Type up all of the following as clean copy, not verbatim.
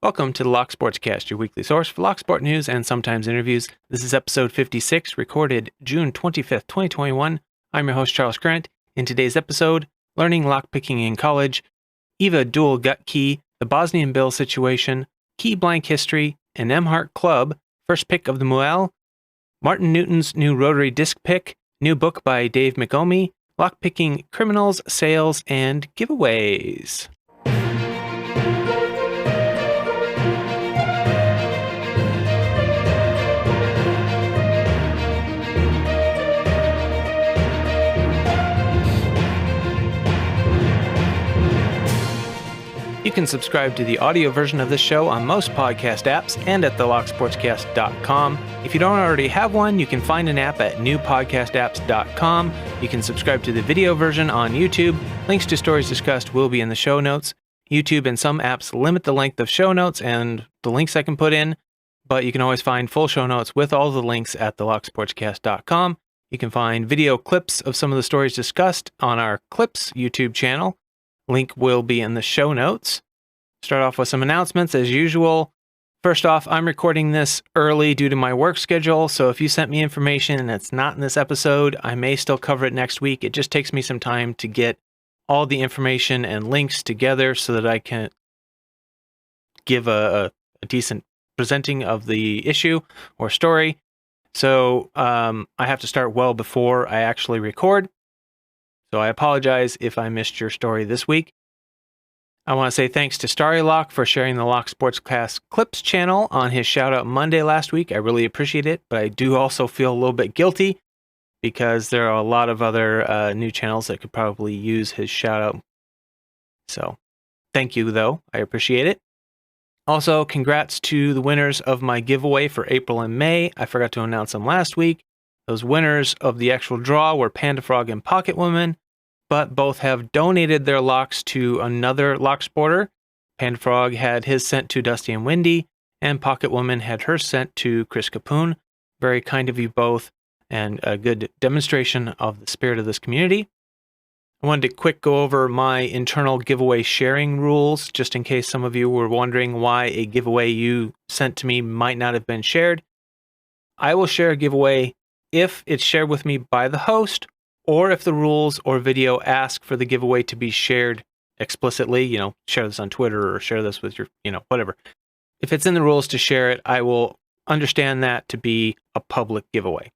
Welcome to the Lock Sportscast, your weekly source for Locksport news and sometimes interviews. This is episode 56, recorded June 25th, 2021. I'm your host, Charles Grant. In today's episode, learning lockpicking in college, EVVA Dual Gut Key, the Bosnianbill Situation, key blank history, an Emhart Club, first pick of the Muel, Martin Newton's new Rotary disc pick, new book by Dave McOmie, lockpicking criminals, sales, and giveaways. You can subscribe to the audio version of this show on most podcast apps and at locksportscast.com. If you don't already have one, you can find an app at newpodcastapps.com. You can subscribe to the video version on YouTube. Links to stories discussed will be in the show notes. YouTube and some apps limit the length of show notes and the links I can put in, but you can always find full show notes with all the links at locksportscast.com. You can find video clips of some of the stories discussed on our Clips YouTube channel. Link will be in the show notes. Start off with some announcements as usual. First off, I'm recording this early due to my work schedule, so if you sent me information and it's not in this episode, I may still cover it next week. It just takes me some time to get all the information and links together so that I can give a decent presenting of the issue or story. So I have to start well before I actually record. So I apologize if I missed your story this week. I want to say thanks to Starry Lock for sharing the Lock Sportscast Clips channel on his Shoutout Monday last week. I really appreciate it, but I do also feel a little bit guilty because there are a lot of other new channels that could probably use his shoutout. So thank you, though. I appreciate it. Also, congrats to the winners of my giveaway for April and May. I forgot to announce them last week. Those winners of the actual draw were Panda-Frog and Pocket Woman, but both have donated their locks to another lock sporter. Panda-Frog had his sent to Dusty and Windy, and Pocket Woman had hers sent to Chris Capoon. Very kind of you both, and a good demonstration of the spirit of this community. I wanted to quick go over my internal giveaway sharing rules, just in case some of you were wondering why a giveaway you sent to me might not have been shared. I will share a giveaway if it's shared with me by the host, or if the rules or video ask for the giveaway to be shared explicitly, share this on Twitter or share this with your, whatever. If it's in the rules to share it, I will understand that to be a public giveaway.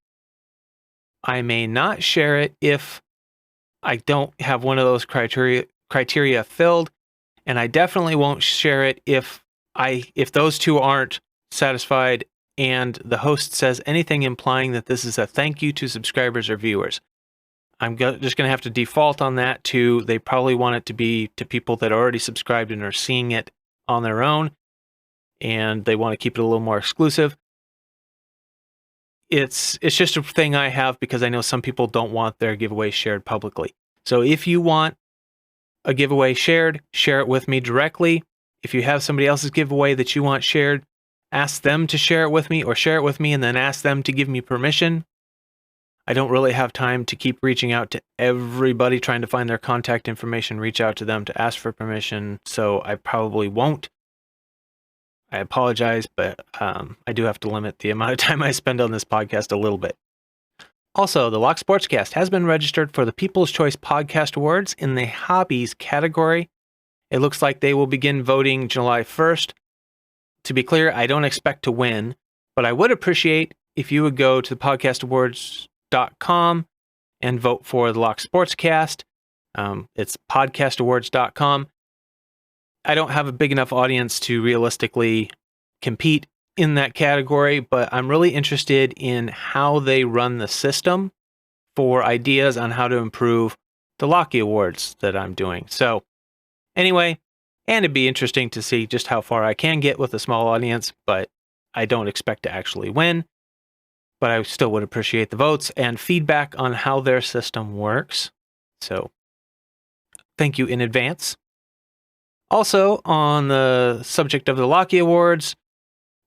I may not share it if I don't have one of those criteria filled, and I definitely won't share it if those two aren't satisfied and the host says anything implying that this is a thank you to subscribers or viewers. I'm just going to have to default on that to they probably want it to be to people that are already subscribed and are seeing it on their own, and they want to keep it a little more exclusive. It's just a thing I have because I know some people don't want their giveaway shared publicly. So if you want a giveaway shared, share it with me directly. If you have somebody else's giveaway that you want shared, ask them to share it with me or share it with me and then ask them to give me permission. I don't really have time to keep reaching out to everybody trying to find their contact information, reach out to them to ask for permission, so I probably won't. I apologize, but I do have to limit the amount of time I spend on this podcast a little bit. Also, the Lock Sportscast has been registered for the People's Choice Podcast Awards in the Hobbies category. It looks like they will begin voting July 1st. To be clear, I don't expect to win, but I would appreciate if you would go to podcastawards.com and vote for the Lock Sportscast. It's podcastawards.com. I don't have a big enough audience to realistically compete in that category, but I'm really interested in how they run the system for ideas on how to improve the Locky Awards that I'm doing. So anyway, and it'd be interesting to see just how far I can get with a small audience, but I don't expect to actually win. But I still would appreciate the votes and feedback on how their system works. So thank you in advance. Also, on the subject of the Locky Awards,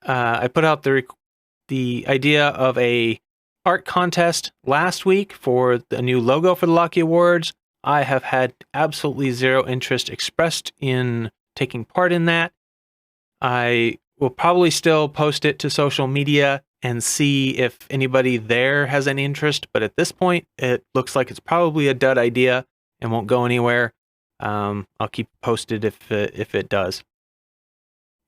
I put out the idea of a art contest last week for a new logo for the Locky Awards. I have had absolutely zero interest expressed in taking part in that. I will probably still post it to social media and see if anybody there has any interest. But at this point, it looks like it's probably a dud idea and won't go anywhere. I'll keep posted if it does.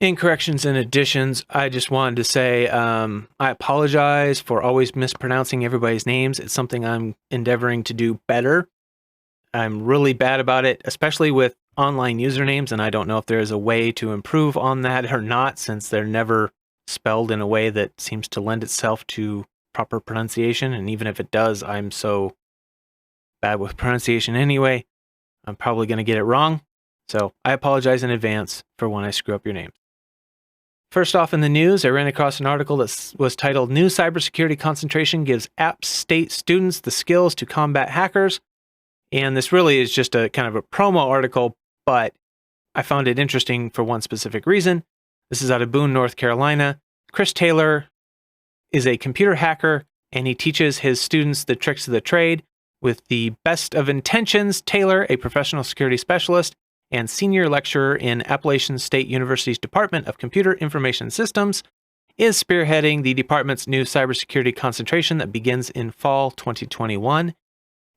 In corrections and additions, I just wanted to say I apologize for always mispronouncing everybody's names. It's something I'm endeavoring to do better. I'm really bad about it, especially with online usernames, and I don't know if there is a way to improve on that or not, since they're never spelled in a way that seems to lend itself to proper pronunciation. And even if it does, I'm so bad with pronunciation anyway, I'm probably going to get it wrong. So I apologize in advance for when I screw up your name. First off in the news, I ran across an article that was titled New Cybersecurity Concentration Gives App State Students the Skills to Combat Hackers. And this really is just a kind of a promo article, but I found it interesting for one specific reason. This is out of Boone, North Carolina. Chris Taylor is a computer hacker, and he teaches his students the tricks of the trade. With the best of intentions, Taylor, a professional security specialist and senior lecturer in Appalachian State University's Department of Computer Information Systems, is spearheading the department's new cybersecurity concentration that begins in fall 2021.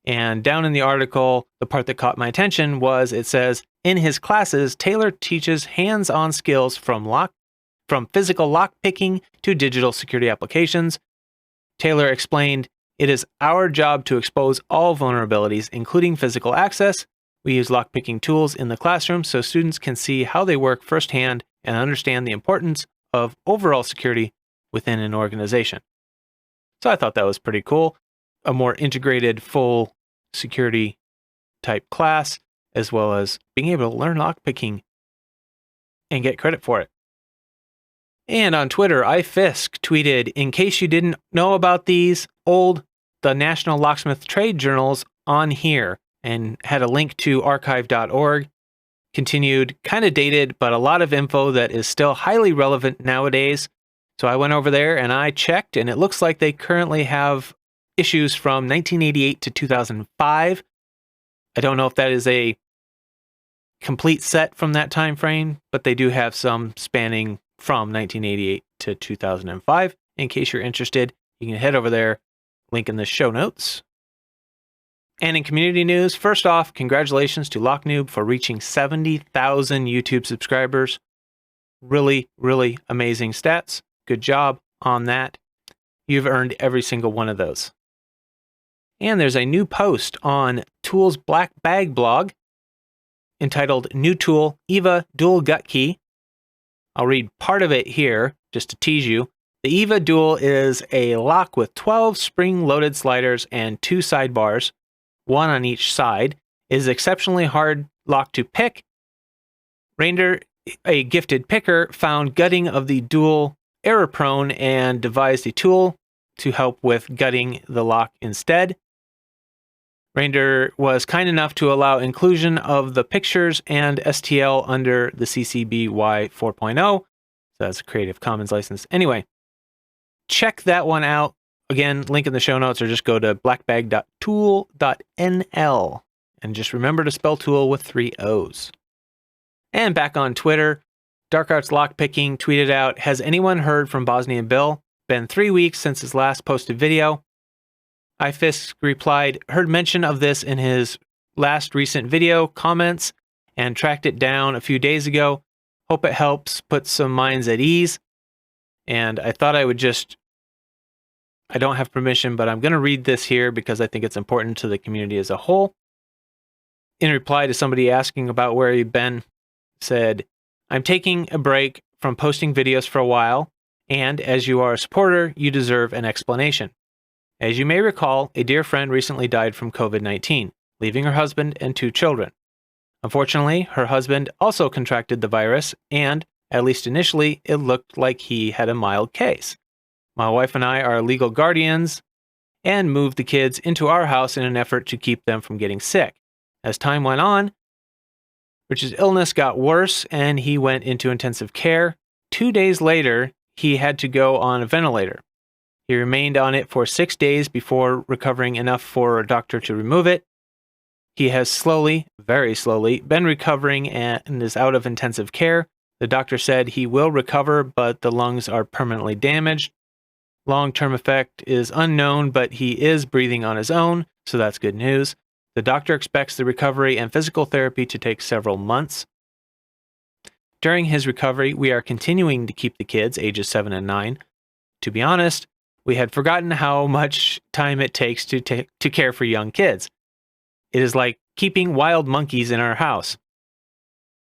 And down in the article, the part that caught my attention was, it says, in his classes, Taylor teaches hands-on skills from physical lockpicking to digital security applications. Taylor explained, it is our job to expose all vulnerabilities, including physical access. We use lockpicking tools in the classroom so students can see how they work firsthand and understand the importance of overall security within an organization. So I thought that was pretty cool. A more integrated, full security type class, as well as being able to learn lockpicking and get credit for it. And on Twitter, iFisk tweeted, in case you didn't know about these, the National Locksmith Trade Journals on here, and had a link to archive.org. Continued, kind of dated, but a lot of info that is still highly relevant nowadays. So I went over there and I checked, and it looks like they currently have issues from 1988 to 2005. I don't know if that is a complete set from that time frame, but they do have some spanning from 1988 to 2005. In case you're interested, you can head over there, link in the show notes. And in community news, first off, congratulations to Noob for reaching 70,000 YouTube subscribers. Really, really amazing stats. Good job on that. You've earned every single one of those. And there's a new post on Tool's Black Bag blog entitled New Tool EVVA Dual Gut Key. I'll read part of it here just to tease you. The EVVA Dual is a lock with 12 spring-loaded sliders and 2 sidebars, one on each side. It is exceptionally hard lock to pick. Rainder, a gifted picker, found gutting of the Dual error-prone and devised a tool to help with gutting the lock instead. Rainder was kind enough to allow inclusion of the pictures and STL under the CC BY 4.0. So that's a Creative Commons license. Anyway, check that one out. Again, link in the show notes, or just go to blackbag.tool.nl. And just remember to spell tool with 3 O's. And back on Twitter, Dark Arts Lockpicking tweeted out, has anyone heard from Bosnianbill? Been 3 weeks since his last posted video. iFisk replied, heard mention of this in his last recent video comments and tracked it down a few days ago. Hope it helps put some minds at ease. And I thought I would just, I don't have permission, but I'm going to read this here because I think it's important to the community as a whole. In reply to somebody asking about where you've been, said, I'm taking a break from posting videos for a while, and as you are a supporter, you deserve an explanation. As you may recall, a dear friend recently died from COVID-19, leaving her husband and 2 children. Unfortunately, her husband also contracted the virus, and, at least initially, it looked like he had a mild case. My wife and I are legal guardians and moved the kids into our house in an effort to keep them from getting sick. As time went on, Rich's illness got worse and he went into intensive care. 2 days later, he had to go on a ventilator. He remained on it for 6 days before recovering enough for a doctor to remove it. He has slowly, very slowly, been recovering and is out of intensive care. The doctor said he will recover, but the lungs are permanently damaged. Long-term effect is unknown, but he is breathing on his own, so that's good news. The doctor expects the recovery and physical therapy to take several months. During his recovery, we are continuing to keep the kids, ages 7 and 9. To be honest, we had forgotten how much time it takes to care for young kids. It is like keeping wild monkeys in our house.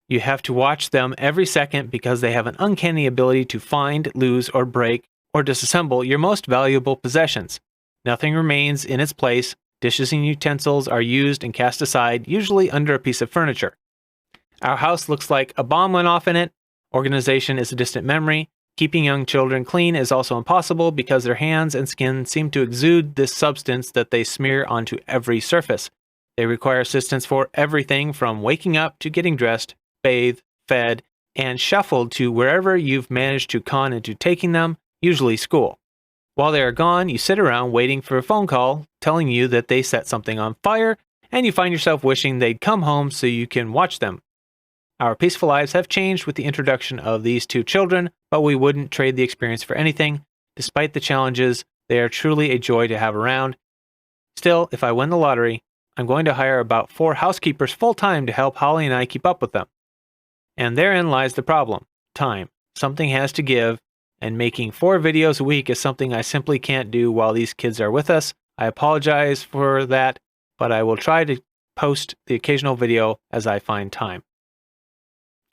You have to watch them every second because they have an uncanny ability to find, lose, or break, or disassemble your most valuable possessions. Nothing remains in its place. Dishes and utensils are used and cast aside, usually under a piece of furniture. Our house looks like a bomb went off in it. Organization is a distant memory. Keeping young children clean is also impossible because their hands and skin seem to exude this substance that they smear onto every surface. They require assistance for everything from waking up to getting dressed, bathed, fed, and shuffled to wherever you've managed to con into taking them, usually school. While they are gone, you sit around waiting for a phone call telling you that they set something on fire, and you find yourself wishing they'd come home so you can watch them. Our peaceful lives have changed with the introduction of these two children, but we wouldn't trade the experience for anything. Despite the challenges, they are truly a joy to have around. Still, if I win the lottery, I'm going to hire about 4 housekeepers full-time to help Holly and I keep up with them. And therein lies the problem. Time. Something has to give, and making 4 videos a week is something I simply can't do while these kids are with us. I apologize for that, but I will try to post the occasional video as I find time.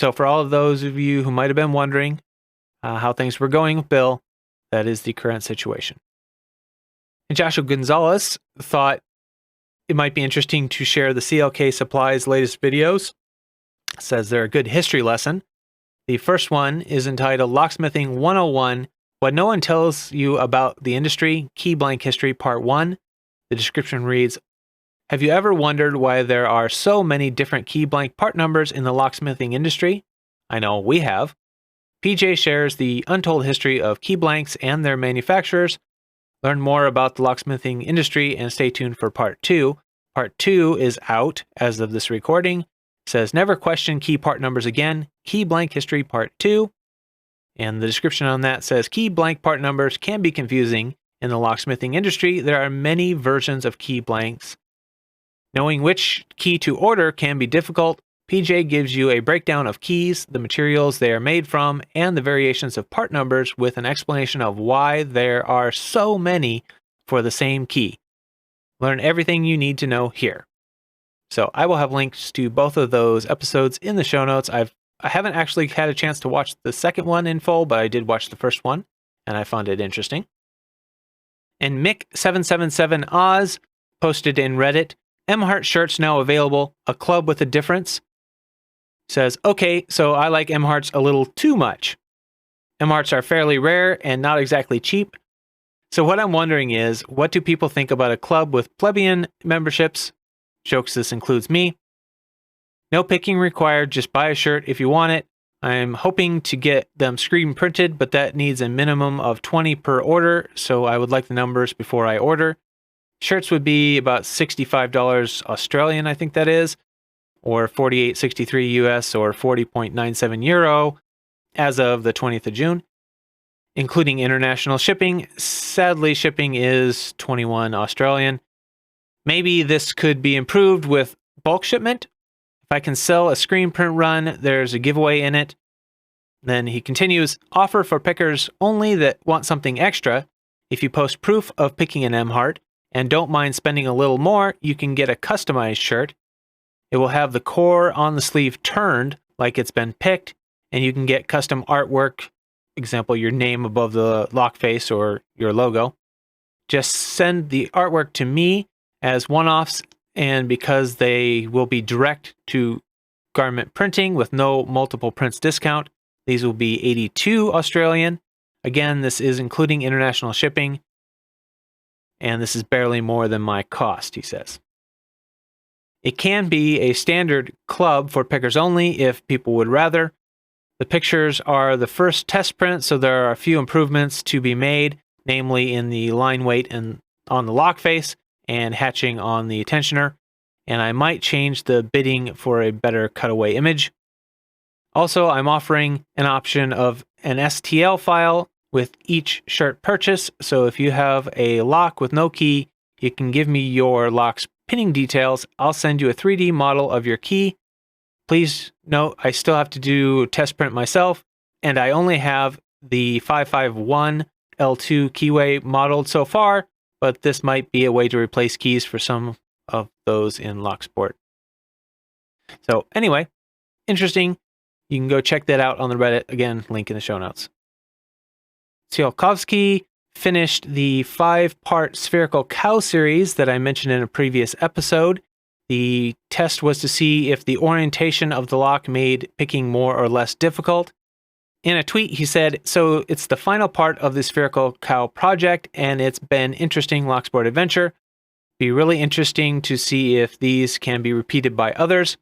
So for all of those of you who might have been wondering how things were going with Bill, that is the current situation. And Joshua Gonzalez thought it might be interesting to share the CLK Supplies latest videos. Says they're a good history lesson. The first one is entitled Locksmithing 101, What No One Tells You About the Industry, Key Blank History Part 1. The description reads, have you ever wondered why there are so many different key blank part numbers in the locksmithing industry? I know we have. PJ shares the untold history of key blanks and their manufacturers. Learn more about the locksmithing industry and stay tuned for Part 2. Part 2 is out as of this recording. Says never question key part numbers again. Key blank history Part 2. And the description on that says key blank part numbers can be confusing. In the locksmithing industry, there are many versions of key blanks. Knowing which key to order can be difficult. PJ gives you a breakdown of keys, the materials they are made from, and the variations of part numbers with an explanation of why there are so many for the same key. Learn everything you need to know here. So I will have links to both of those episodes in the show notes. I haven't actually had a chance to watch the second one in full, but I did watch the first one, and I found it interesting. And Mick777Oz posted in Reddit, Emhart shirts now available, a club with a difference. Says, okay, so I like Emharts a little too much. Emharts are fairly rare and not exactly cheap. So what I'm wondering is, what do people think about a club with plebeian memberships? Jokes this includes me. No picking required, just buy a shirt if you want it. I'm hoping to get them screen printed, but that needs a minimum of 20 per order, so I would like the numbers before I order. Shirts would be about $65 Australian, I think that is, or $48.63 US or 40.97 euro as of the 20th of June, including international shipping. Sadly, shipping is 21 Australian. Maybe this could be improved with bulk shipment. If I can sell a screen print run, there's a giveaway in it. Then he continues, offer for pickers only that want something extra. If you post proof of picking an Emhart, and don't mind spending a little more, you can get a customized shirt. It will have the core on the sleeve turned like it's been picked, and you can get custom artwork, example, your name above the lock face or your logo. Just send the artwork to me as one-offs, and because they will be direct to garment printing with no multiple prints discount, these will be 82 Australian. Again, this is including international shipping. And this is barely more than my cost, he says. It can be a standard club for pickers only if people would rather. The pictures are the first test print, so there are a few improvements to be made, namely in the line weight and on the lock face and hatching on the tensioner. And I might change the bidding for a better cutaway image. Also, I'm offering an option of an STL file with each shirt purchase. So if you have a lock with no key, you can give me your lock's pinning details. I'll send you a 3D model of your key. Please note, I still have to do test print myself, and I only have the 551 L2 keyway modeled so far, but this might be a way to replace keys for some of those in Locksport. So anyway, interesting. You can go check that out on the Reddit. Again, link in the show notes. Tsiolkovsky finished the 5-part Spherical Cow series that I mentioned in a previous episode. The test was to see if the orientation of the lock made picking more or less difficult. In a tweet, he said, "So it's the final part of the Spherical Cow project, and it's been interesting Locksport adventure. Be really interesting to see if these can be repeated by others."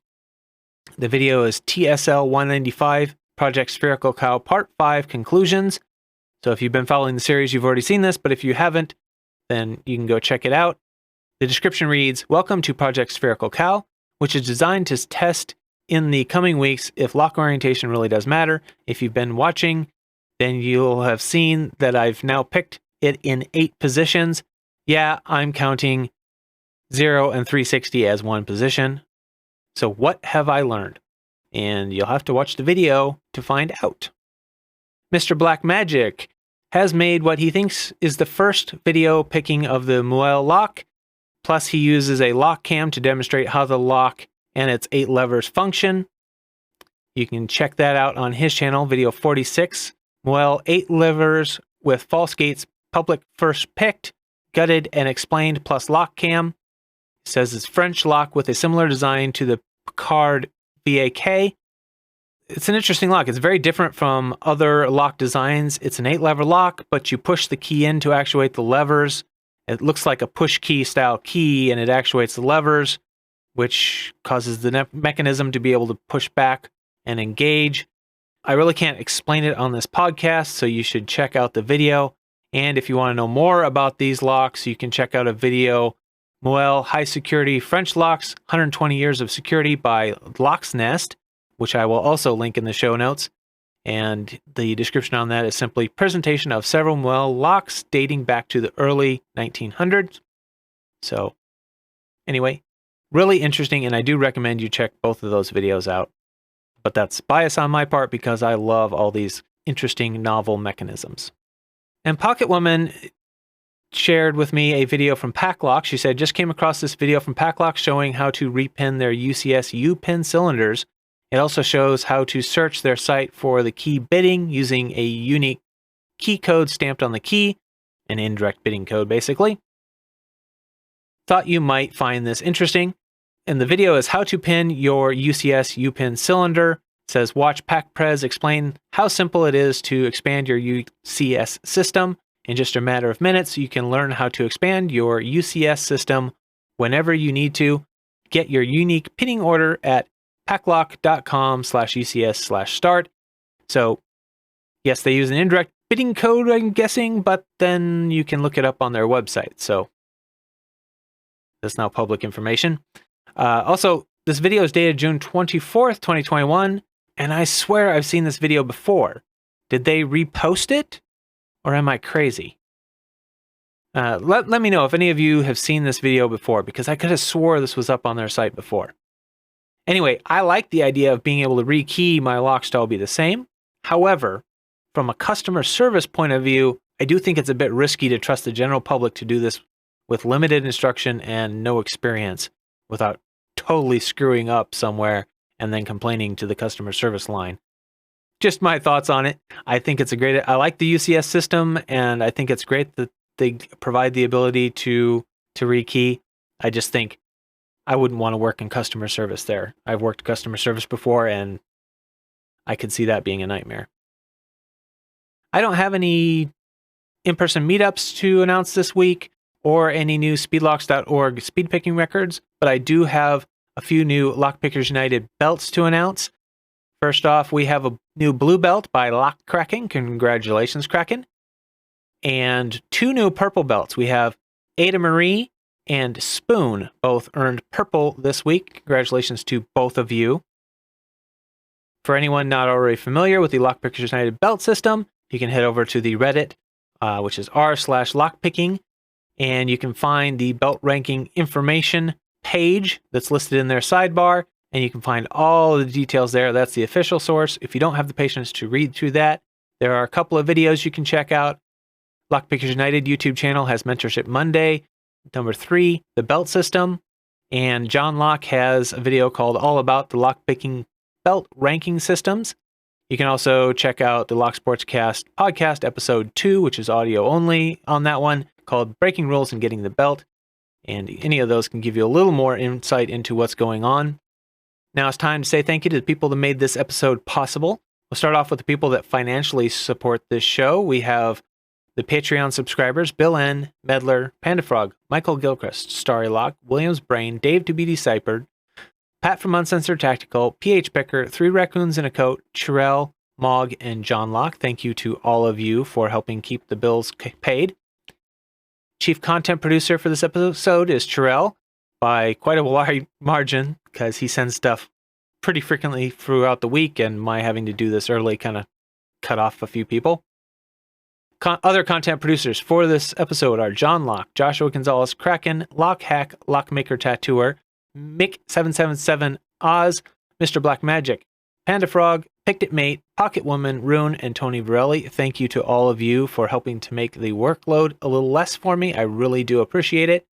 The video is TSL 195, Project Spherical Cow Part 5 Conclusions. So if you've been following the series, you've already seen this, but if you haven't, then you can go check it out. The description reads, "Welcome to Project Spherical Cow, which is designed to test in the coming weeks if lock orientation really does matter. If you've been watching, then you'll have seen that I've now picked it in 8 positions. Yeah, I'm counting 0 and 360 as one position. So what have I learned?" And you'll have to watch the video to find out. Mr. Black Magic has made what he thinks is the first video picking of the Muel lock. Plus, he uses a lock cam to demonstrate how the lock and its 8 levers function. You can check that out on his channel, video 46. Muel 8 levers with false gates, public first picked, gutted and explained, plus lock cam. It says it's French lock with a similar design to the Picard VAK. It's an interesting lock. It's very different from other lock designs. It's an 8-lever lock, but you push the key in to actuate the levers. It looks like a push key style key, and it actuates the levers, which causes the mechanism to be able to push back and engage. I really can't explain it on this podcast, so you should check out the video. And if you want to know more about these locks, you can check out a video, Muel High Security French Locks, 120 Years of Security by Locksmith, which I will also link in the show notes. And the description on that is simply presentation of several Muel locks dating back to the early 1900s. So anyway, really interesting, and I do recommend you check both of those videos out. But that's bias on my part because I love all these interesting novel mechanisms. And Pocket Woman shared with me a video from PacLock. She said, "Just came across this video from PacLock showing how to repin their UCS U-pin cylinders. It also shows how to search their site for the key bidding using a unique key code stamped on the key, an indirect bidding code basically. Thought you might find this interesting." And the video is how to pin your UCS U-pin cylinder. It says, "Watch PacPrez explain how simple it is to expand your UCS system. In just a matter of minutes, you can learn how to expand your UCS system whenever you need to. Get your unique pinning order at paclock.com/UCS/start. So yes, they use an indirect bidding code, I'm guessing, but then you can look it up on their website. So that's now public information. Also, this video is dated June 24th, 2021, and I swear I've seen this video before. Did they repost it, or am I crazy? Let me know if any of you have seen this video before, because I could have swore this was up on their site before. Anyway, I like the idea of being able to rekey my locks to all be the same. However, from a customer service point of view, I do think it's a bit risky to trust the general public to do this with limited instruction and no experience without totally screwing up somewhere and then complaining to the customer service line. Just my thoughts on it. I think it's I like the UCS system, and I think it's great that they provide the ability to rekey. I just think I wouldn't want to work in customer service there. I've worked customer service before, and I could see that being a nightmare. I don't have any in-person meetups to announce this week or any new speedlocks.org speed picking records, but I do have a few new Lockpickers United belts to announce. First off, we have a new blue belt by kraKen. Congratulations, kraKen. And 2 new purple belts. We have Ada Marie and Spoon, both earned purple this week. Congratulations to both of you. For anyone not already familiar with the Lockpickers United belt system, you can head over to the Reddit, which is r/lockpicking, and you can find the belt ranking information page that's listed in their sidebar, and you can find all of the details there. That's the official source. If you don't have the patience to read through that, there are a couple of videos you can check out. Lockpickers United YouTube channel has Mentorship Monday, number 3, the belt system, and Jon Lock has a video called All About the Lockpicking Belt Ranking Systems. You can also check out the Sportscast podcast, episode 2, which is audio only on that one, called Breaking Rules and Getting the Belt. And any of those can give you a little more insight into what's going on. Now it's time to say thank you to the people that made this episode possible. We'll start off with the people that financially support this show. We have the Patreon subscribers, BillN, Medler, Panda-Frog, Michael Gilchrist, Starry Lock, Williams Brain, Dave to be deciphered, Pat from Uncensored Tactical, PH Becker, 3 Raccoons in a Coat, Chirel, Mog, and Jon Lock. Thank you to all of you for helping keep the bills paid. Chief content producer for this episode is Chirel, by quite a wide margin, because he sends stuff pretty frequently throughout the week, and my having to do this early kind of cut off a few people. Other content producers for this episode are Jon Lock, Joshua Gonzalez, kraKen, Lockhack, Lockmaker Tattooer, Mick777 Oz, Mr. Black Magic, Panda-Frog, Picked It Mate, Pocket Woman, Rune, and Tony Varelli. Thank you to all of you for helping to make the workload a little less for me. I really do appreciate it.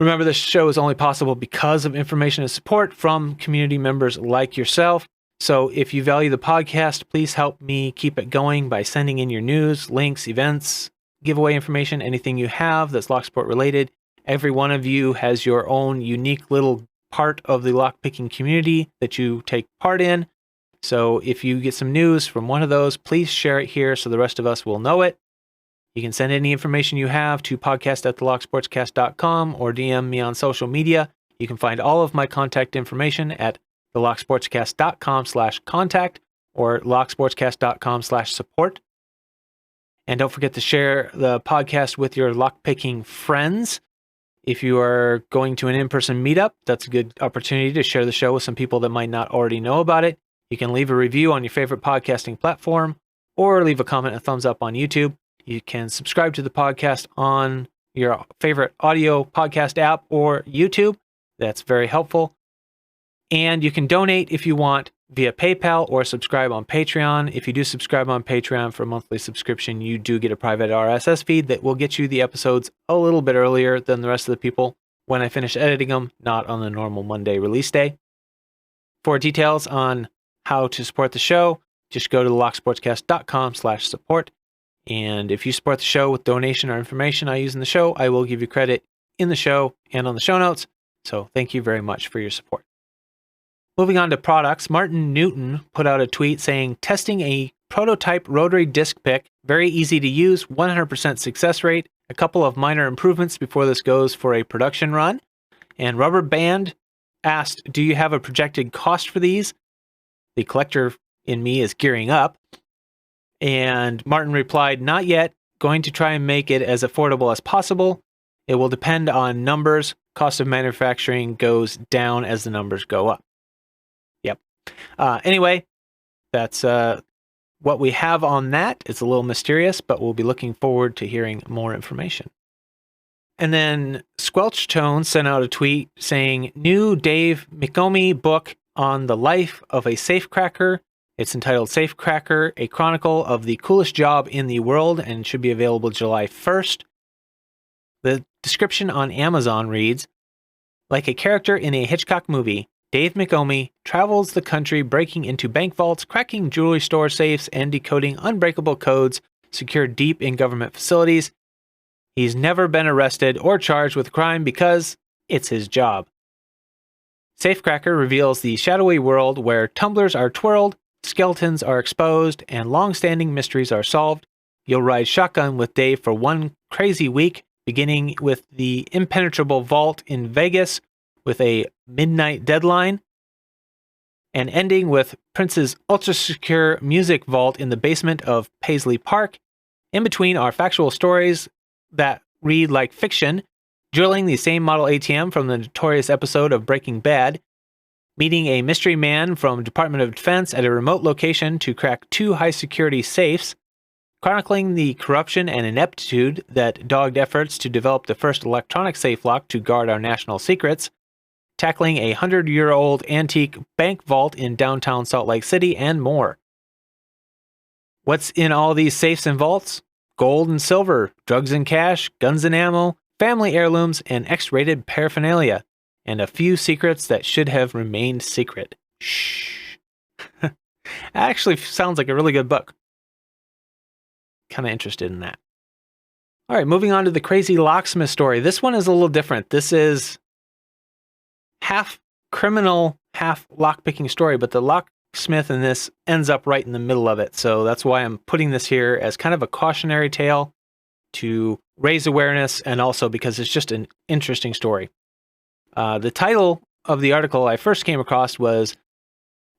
Remember, this show is only possible because of information and support from community members like yourself. So if you value the podcast, please help me keep it going by sending in your news, links, events, giveaway information, anything you have that's Locksport related. Every one of you has your own unique little part of the lockpicking community that you take part in. So if you get some news from one of those, please share it here so the rest of us will know it. You can send any information you have to podcast@thelocksportscast.com or DM me on social media. You can find all of my contact information at thelocksportscast.com/contact or locksportscast.com/support. And don't forget to share the podcast with your lockpicking friends. If you are going to an in-person meetup, that's a good opportunity to share the show with some people that might not already know about it. You can leave a review on your favorite podcasting platform or leave a comment and thumbs up on YouTube. You can subscribe to the podcast on your favorite audio podcast app or YouTube. That's very helpful. And you can donate if you want via PayPal or subscribe on Patreon. If you do subscribe on Patreon for a monthly subscription, you do get a private RSS feed that will get you the episodes a little bit earlier than the rest of the people when I finish editing them, not on the normal Monday release day. For details on how to support the show, just go to locksportscast.com/support. And if you support the show with donation or information I use in the show, I will give you credit in the show and on the show notes. So thank you very much for your support. Moving on to products, Martin Newton put out a tweet saying, testing a prototype rotary disc pick, very easy to use, 100% success rate, a couple of minor improvements before this goes for a production run. And Rubber Band asked, do you have a projected cost for these? The collector in me is gearing up. And Martin replied, not yet, going to try and make it as affordable as possible. It will depend on numbers. Cost of manufacturing goes down as the numbers go up. Yep. Anyway, that's what we have on that. It's a little mysterious, but we'll be looking forward to hearing more information. And then Squelch Tone sent out a tweet saying, new Dave McOmie book on the life of a safecracker. It's entitled Safecracker, a chronicle of the coolest job in the world, and should be available July 1st. The description on Amazon reads, like a character in a Hitchcock movie, Dave McOmie travels the country breaking into bank vaults, cracking jewelry store safes, and decoding unbreakable codes secured deep in government facilities. He's never been arrested or charged with a crime because it's his job. Safecracker reveals the shadowy world where tumblers are twirled, skeletons are exposed, and long-standing mysteries are solved. You'll ride shotgun with Dave for one crazy week, beginning with the impenetrable vault in Vegas with a midnight deadline, and ending with Prince's ultra-secure music vault in the basement of Paisley Park. In between are factual stories that read like fiction, drilling the same model ATM from the notorious episode of Breaking Bad, meeting a mystery man from Department of Defense at a remote location to crack 2 high-security safes, chronicling the corruption and ineptitude that dogged efforts to develop the first electronic safe lock to guard our national secrets, tackling a 100-year-old antique bank vault in downtown Salt Lake City, and more. What's in all these safes and vaults? Gold and silver, drugs and cash, guns and ammo, family heirlooms, and X-rated paraphernalia, and a few secrets that should have remained secret. Shh. Actually sounds like a really good book. Kind of interested in that. All right, moving on to the crazy locksmith story. This one is a little different. This is half criminal, half lockpicking story, but the locksmith in this ends up right in the middle of it. So that's why I'm putting this here as kind of a cautionary tale to raise awareness, and also because it's just an interesting story. The title of the article I first came across was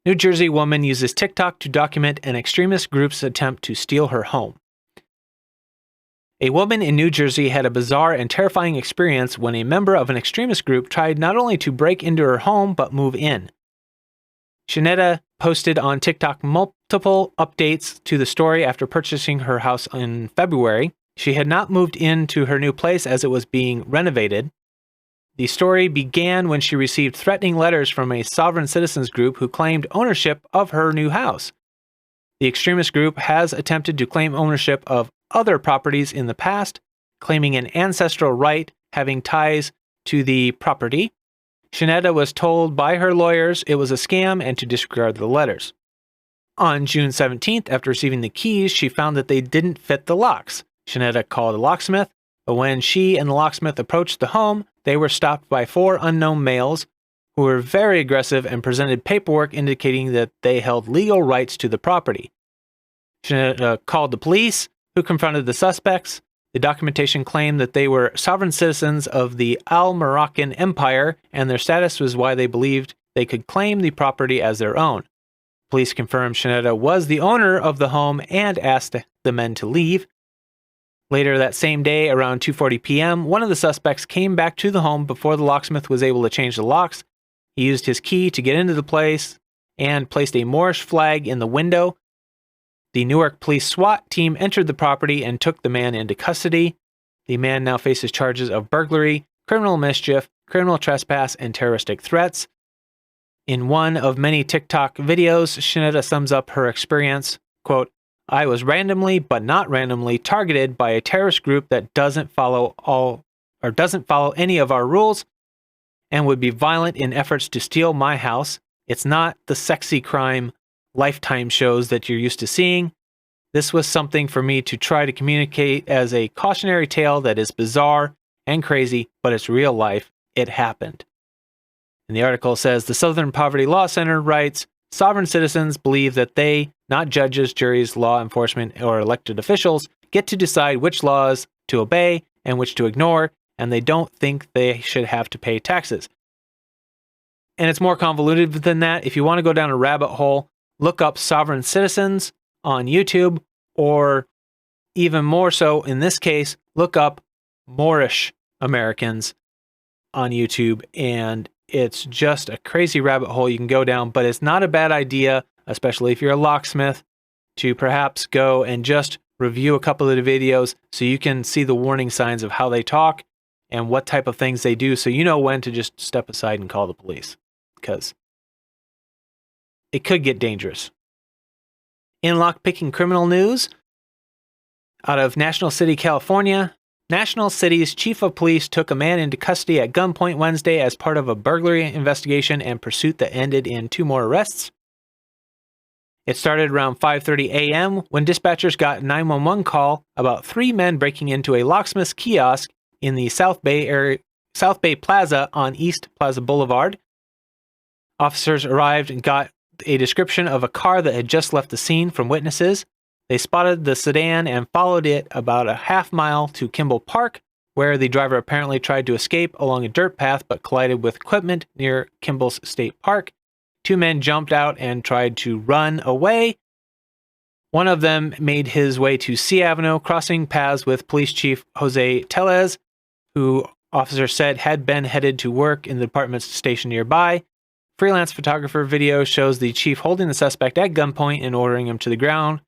New Jersey Woman Uses TikTok to Document an Extremist Group's Attempt to Steal Her Home. A woman in New Jersey had a bizarre and terrifying experience when a member of an extremist group tried not only to break into her home, but move in. Shanetta posted on TikTok multiple updates to the story after purchasing her house in February. She had not moved into her new place as it was being renovated. The story began when she received threatening letters from a sovereign citizens group who claimed ownership of her new house. The extremist group has attempted to claim ownership of other properties in the past, claiming an ancestral right having ties to the property. Shanetta was told by her lawyers it was a scam and to disregard the letters. On June 17th, after receiving the keys, she found that they didn't fit the locks. Shanetta called a locksmith, but when she and the locksmith approached the home, they were stopped by 4 unknown males who were very aggressive and presented paperwork indicating that they held legal rights to the property. Shanetta called the police, who confronted the suspects. The documentation claimed that they were sovereign citizens of the Al-Moroccan Empire, and their status was why they believed they could claim the property as their own. Police confirmed Shanetta was the owner of the home and asked the men to leave. Later that same day, around 2:40 p.m., one of the suspects came back to the home before the locksmith was able to change the locks. He used his key to get into the place and placed a Moorish flag in the window. The Newark Police SWAT team entered the property and took the man into custody. The man now faces charges of burglary, criminal mischief, criminal trespass, and terroristic threats. In one of many TikTok videos, Shanetta sums up her experience, quote, "I was randomly, but not randomly, targeted by a terrorist group that doesn't follow any of our rules and would be violent in efforts to steal my house. It's not the sexy crime Lifetime shows that you're used to seeing. This was something for me to try to communicate as a cautionary tale that is bizarre and crazy, but it's real life. It happened." And the article says, the Southern Poverty Law Center writes, sovereign citizens believe that they, not judges, juries, law enforcement, or elected officials, get to decide which laws to obey and which to ignore, and they don't think they should have to pay taxes. And it's more convoluted than that. If you want to go down a rabbit hole, look up sovereign citizens on YouTube, or even more so in this case, look up Moorish Americans on YouTube, and it's just a crazy rabbit hole you can go down, but it's not a bad idea, especially if you're a locksmith, to perhaps go and just review a couple of the videos so you can see the warning signs of how they talk and what type of things they do, so you know when to just step aside and call the police, because it could get dangerous. In lockpicking criminal news, out of National City, California, National City's chief of police took a man into custody at gunpoint Wednesday as part of a burglary investigation and pursuit that ended in 2 more arrests. It started around 5:30 a.m. when dispatchers got a 911 call about 3 men breaking into a locksmith's kiosk in the South Bay Plaza on East Plaza Boulevard. Officers arrived and got a description of a car that had just left the scene from witnesses. They spotted the sedan and followed it about a half mile to Kimball Park, where the driver apparently tried to escape along a dirt path but collided with equipment near Kimball's State Park. 2 men jumped out and tried to run away. One of them made his way to C Avenue, crossing paths with Police Chief Jose Tellez, who officers said had been headed to work in the department's station nearby. Freelance photographer video shows the chief holding the suspect at gunpoint and ordering him to the ground.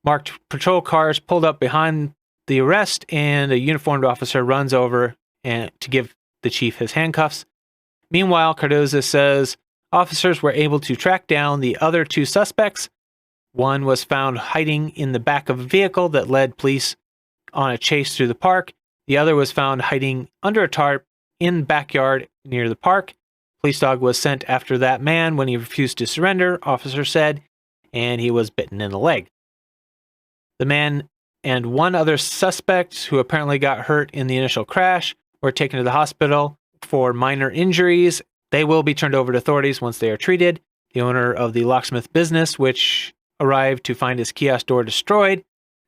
Marked patrol cars pulled up behind the arrest, and a uniformed officer runs over and to give the chief his handcuffs. Meanwhile, Cardoza says officers were able to track down the other two suspects. One was found hiding in the back of a vehicle that led police on a chase through the park. The other was found hiding under a tarp in the backyard near the park. Police dog was sent after that man when he refused to surrender, officer said, and he was bitten in the leg. The man and one other suspect, who apparently got hurt in the initial crash, were taken to the hospital for minor injuries. They will be turned over to authorities once they are treated. The owner of the locksmith business, which arrived to find his kiosk door destroyed,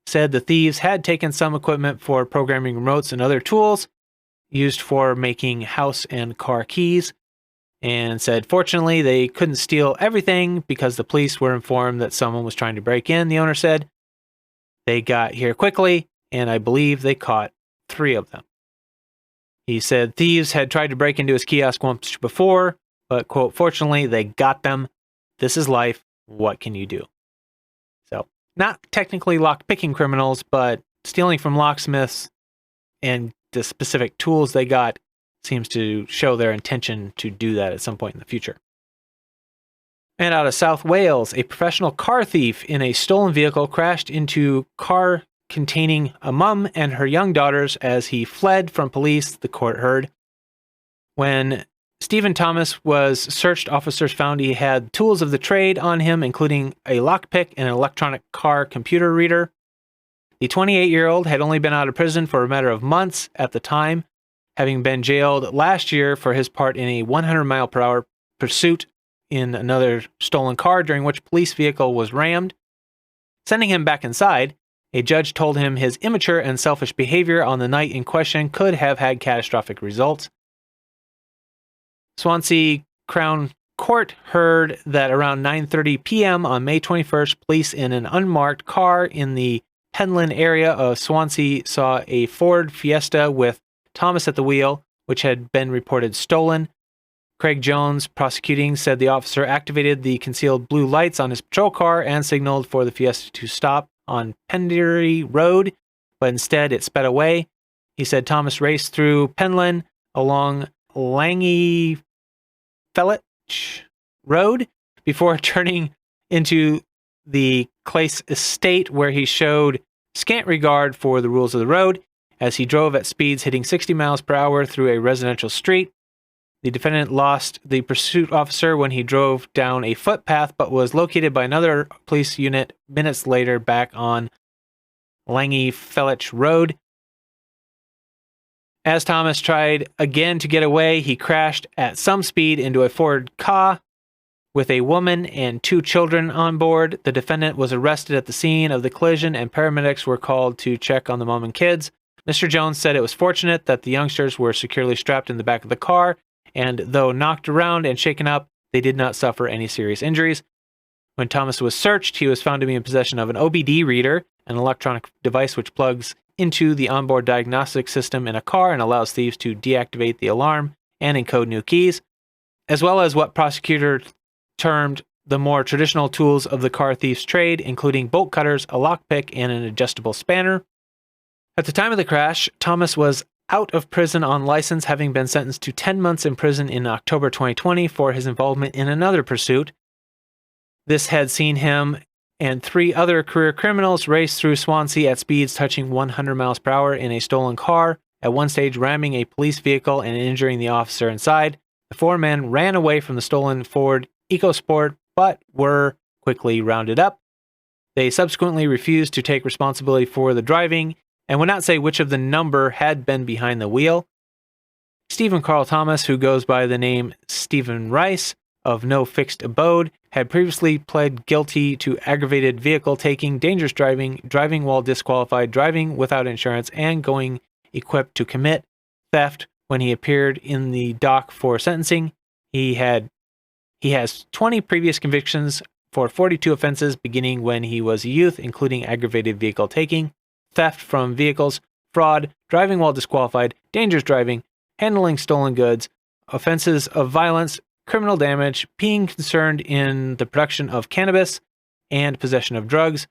said the thieves had taken some equipment for programming remotes and other tools used for making house and car keys, and said fortunately they couldn't steal everything because the police were informed that someone was trying to break in. The owner said they got here quickly, and I believe they caught 3 of them. He said thieves had tried to break into his kiosk once before, but, quote, fortunately they got them. This is life. What can you do? So, not technically lock-picking criminals, but stealing from locksmiths and the specific tools they got seems to show their intention to do that at some point in the future. And out of South Wales, a professional car thief in a stolen vehicle crashed into a car containing a mum and her young daughters as he fled from police, the court heard. When Stephen Thomas was searched, officers found he had tools of the trade on him, including a lockpick and an electronic car computer reader. The 28-year-old had only been out of prison for a matter of months at the time, having been jailed last year for his part in a 100-mile-per-hour pursuit in another stolen car during which a police vehicle was rammed. Sending him back inside, a judge told him his immature and selfish behavior on the night in question could have had catastrophic results. Swansea Crown Court heard that around 9:30 p.m. on May 21st, police in an unmarked car in the Penlyn area of Swansea saw a Ford Fiesta with Thomas at the wheel, which had been reported stolen. Craig Jones, prosecuting, said the officer activated the concealed blue lights on his patrol car and signaled for the Fiesta to stop on Penderry Road, but instead it sped away. He said Thomas raced through Penlyn along Langy Fellich Road before turning into the Clace Estate, where he showed scant regard for the rules of the road as he drove at speeds hitting 60 miles per hour through a residential street. The defendant lost the pursuit officer when he drove down a footpath, but was located by another police unit minutes later back on Langy Fellich Road. As Thomas tried again to get away, he crashed at some speed into a Ford Ka with a woman and 2 children on board. The defendant was arrested at the scene of the collision, and paramedics were called to check on the mom and kids. Mr. Jones said it was fortunate that the youngsters were securely strapped in the back of the car, and though knocked around and shaken up, they did not suffer any serious injuries. When Thomas was searched, he was found to be in possession of an OBD reader, an electronic device which plugs into the onboard diagnostic system in a car and allows thieves to deactivate the alarm and encode new keys, as well as what prosecutors termed the more traditional tools of the car thief's trade, including bolt cutters, a lockpick, and an adjustable spanner. At the time of the crash, Thomas was out of prison on license, having been sentenced to 10 months in prison in October 2020 for his involvement in another pursuit. This had seen him and 3 other career criminals race through Swansea at speeds touching 100 miles per hour in a stolen car, at one stage ramming a police vehicle and injuring the officer inside. The 4 men ran away from the stolen Ford EcoSport, but were quickly rounded up. They subsequently refused to take responsibility for the driving and would not say which of the number had been behind the wheel. Stephen Carl Thomas, who goes by the name Stephen Rice, of no fixed abode, had previously pled guilty to aggravated vehicle taking, dangerous driving, driving while disqualified, driving without insurance, and going equipped to commit theft. When he appeared in the dock for sentencing, he has 20 previous convictions for 42 offenses beginning when he was a youth, including aggravated vehicle taking, theft from vehicles, fraud, driving while disqualified, dangerous driving, handling stolen goods, offenses of violence, criminal damage, being concerned in the production of cannabis and possession of drugs.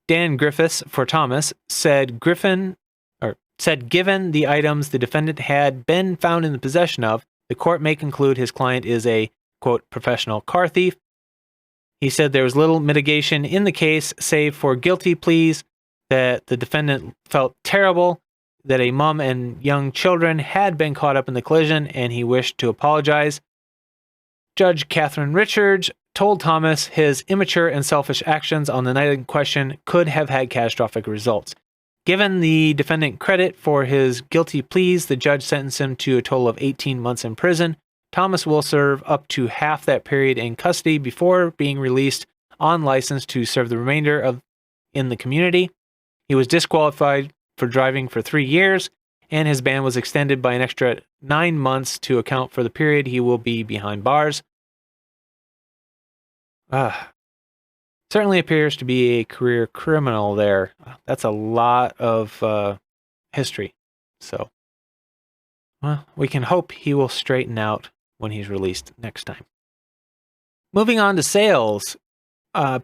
Dan Griffiths for Thomas said given the items the defendant had been found in the possession of, the court may conclude his client is a, quote, professional car thief. He said there was little mitigation in the case, save for guilty pleas, that the defendant felt terrible, that a mom and young children had been caught up in the collision, and he wished to apologize. Judge Catherine Richards told Thomas his immature and selfish actions on the night in question could have had catastrophic results. Given the defendant credit for his guilty pleas, the judge sentenced him to a total of 18 months in prison. Thomas will serve up to half that period in custody before being released on license to serve the remainder in the community. He was disqualified for driving for 3 years, and his ban was extended by an extra 9 months to account for the period he will be behind bars. Certainly appears to be a career criminal there. That's a lot of history. So, well, we can hope he will straighten out when he's released next time. Moving on to sales.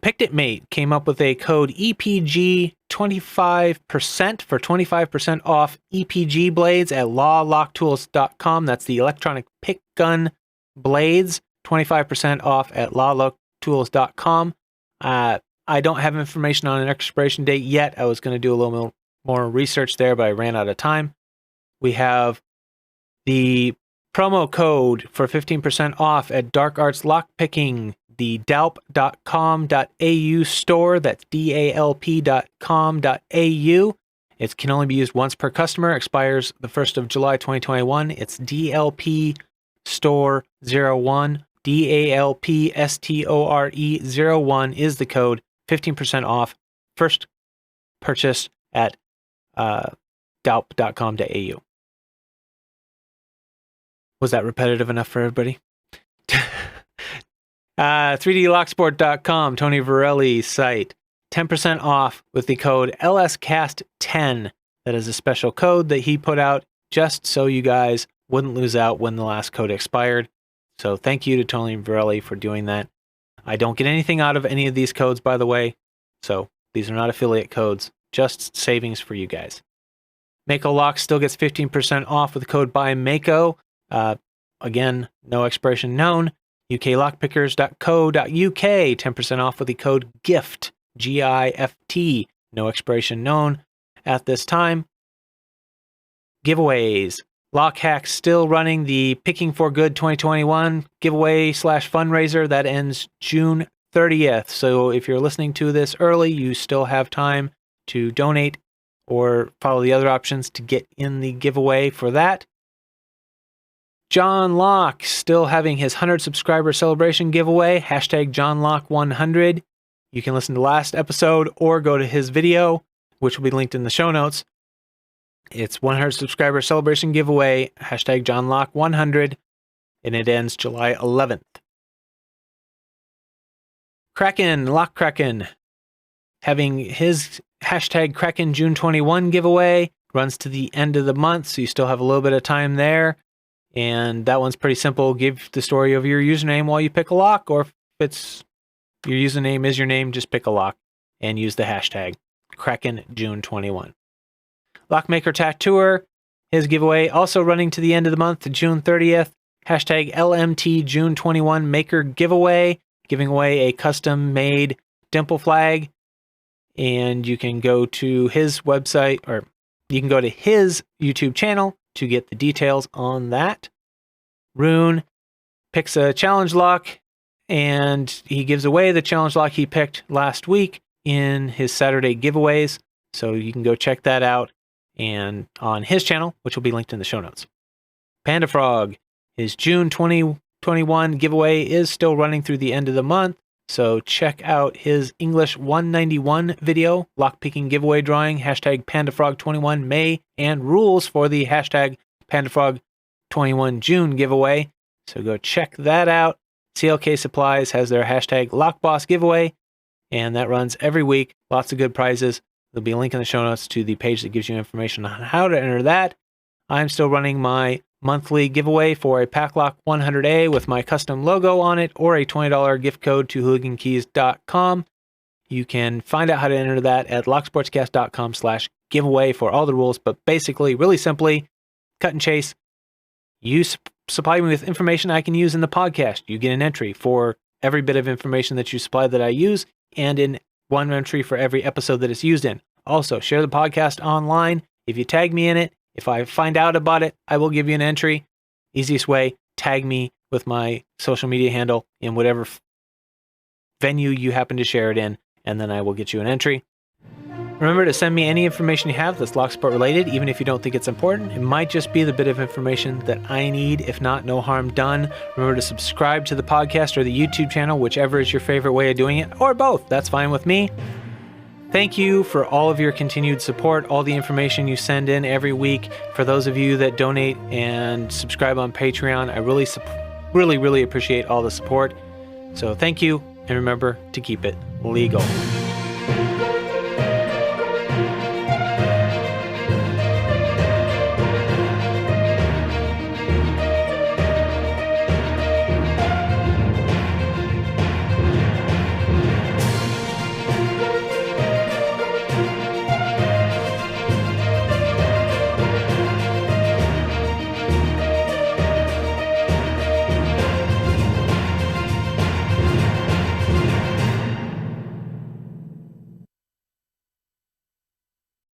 Picked It Mate came up with a code EPG 25% for 25% off EPG blades at lawlocktools.com. That's the electronic pick gun blades, 25% off at lawlocktools.com. I don't have information on an expiration date yet. I was going to do a little more research there, but I ran out of time. We have the promo code for 15% off at Dark Arts Lockpicking, the dalp.com.au store. That's dalp.com.au. It can only be used once per customer. Expires the 1st of July 2021. It's DLP Store 01. DALPSTORE01 is the code. 15% off. First purchase at dalp.com.au. Was that repetitive enough for everybody? 3dlocksport.com, Tony Varelli's site. 10% off with the code LSCAST10. That is a special code that he put out just so you guys wouldn't lose out when the last code expired. So thank you to Tony Varelli for doing that. I don't get anything out of any of these codes, by the way. So these are not affiliate codes, just savings for you guys. Mako Locks still gets 15% off with the code BYMAKO. Again, no expiration known. uklockpickers.co.uk, 10% off with the code GIFT, GIFT. No expiration known at this time. Giveaways. Lock Hack's still running the Picking for Good 2021 giveaway / fundraiser that ends June 30th. So if you're listening to this early, you still have time to donate or follow the other options to get in the giveaway for that. Jon Lock still having his 100 subscriber celebration giveaway, hashtag JonLock100. You can listen to last episode or go to his video, which will be linked in the show notes. It's 100 subscriber celebration giveaway, hashtag JonLock100, and it ends July 11th. kraKen, Lock kraKen, having his hashtag kraKen June 21 giveaway, runs to the end of the month, so you still have a little bit of time there. And that one's pretty simple. Give the story of your username while you pick a lock, or if it's your username is your name, just pick a lock and use the hashtag kraKen June 21. Lockmaker Tattooer, his giveaway also running to the end of the month, to June 30th. Hashtag LMT June 21 Maker Giveaway, giving away a custom-made dimple flag. And you can go to his website, or you can go to his YouTube channel to get the details on that. Roon picks a challenge lock, and he gives away the challenge lock he picked last week in his Saturday giveaways. So you can go check that out and on his channel, which will be linked in the show notes. Panda-Frog, his June 2021 giveaway is still running through the end of the month. So check out his English 191 video, lockpicking giveaway drawing, hashtag Panda-Frog21 May, and rules for the hashtag Panda-Frog21 June giveaway. So go check that out. CLK Supplies has their hashtag LockBoss giveaway, and that runs every week. Lots of good prizes. There'll be a link in the show notes to the page that gives you information on how to enter that. I'm still running my monthly giveaway for a PacLock 100A with my custom logo on it, or a $20 gift code to hooligankeys.com. You can find out how to enter that at locksportscast.com/giveaway for all the rules. But basically, really simply, cut and chase. You supply me with information I can use in the podcast. You get an entry for every bit of information that you supply that I use, and in one entry for every episode that it's used in. Also, share the podcast online. If you tag me in it, if I find out about it, I will give you an entry. Easiest way, tag me with my social media handle in whatever venue you happen to share it in, and then I will get you an entry. Remember to send me any information you have that's Locksport related, even if you don't think it's important. It might just be the bit of information that I need. If not, no harm done. Remember to subscribe to the podcast or the YouTube channel, whichever is your favorite way of doing it, or both. That's fine with me. Thank you for all of your continued support, all the information you send in every week. For those of you that donate and subscribe on Patreon, I really appreciate all the support. So thank you, and remember to keep it legal.